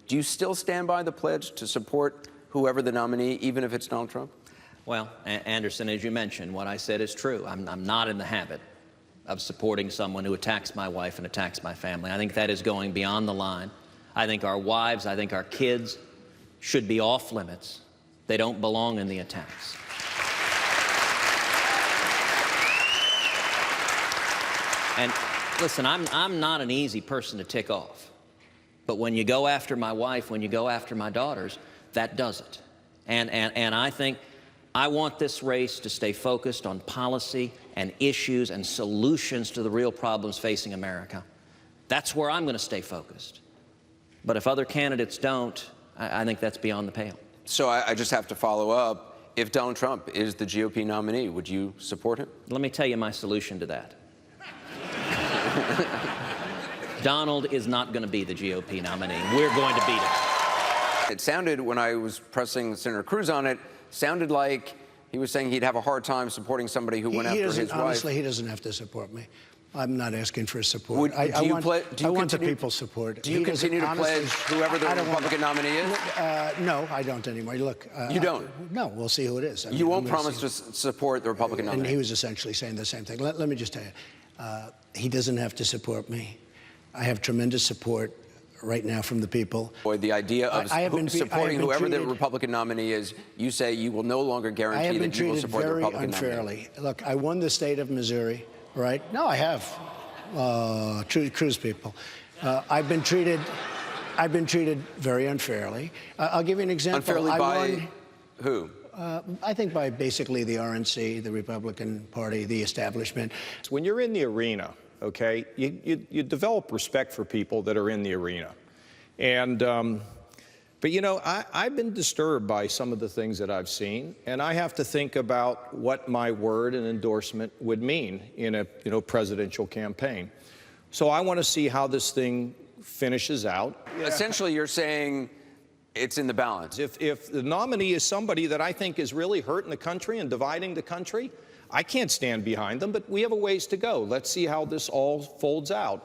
Do you still stand by the pledge to support whoever the nominee, even if it's Donald Trump? Well, Anderson, as you mentioned, what I said is true. I'm not in the habit of supporting someone who attacks my wife and attacks my family. I think that is going beyond the line. I think our wives, I think our kids should be off limits. They don't belong in the attacks. And listen, I'm not an easy person to tick off. But when you go after my wife, when you go after my daughters, that does it. And I think I want this race to stay focused on policy and issues and solutions to the real problems facing America. That's where I'm going to stay focused. But if other candidates don't, I think that's beyond the pale. So I just have to follow up. If Donald Trump is the GOP nominee, would you support him? Let me tell you my solution to that. Donald is not going to be the GOP nominee. We're going to beat him. It sounded, when I was pressing Senator Cruz on it, sounded like he was saying he'd have a hard time supporting somebody who went after his wife. Honestly, he doesn't have to support me. I'm not asking for support. I want the people's support. Do you continue to pledge whoever the Republican nominee is? No, I don't anymore. Look, you don't? No, we'll see who it is. You won't promise to support the Republican nominee? And he was essentially saying the same thing. Let me just tell you, he doesn't have to support me. I have tremendous support right now from the people. Boy, the idea of supporting whoever the Republican nominee is, you say you will no longer guarantee that you will support the Republican nominee. I have been treated very unfairly. Look, I won the state of Missouri, right? No, I have. Cruz people. I've been treated very unfairly. I'll give you an example. Unfairly by who? I think by basically the RNC, the Republican Party, the establishment. When you're in the arena, okay, you develop respect for people that are in the arena. And, but you know, I've been disturbed by some of the things that I've seen, and I have to think about what my word and endorsement would mean in a presidential campaign. So I want to see how this thing finishes out. Essentially, you're saying it's in the balance. If the nominee is somebody that I think is really hurting the country and dividing the country, I can't stand behind them, but we have a ways to go. Let's see how this all folds out.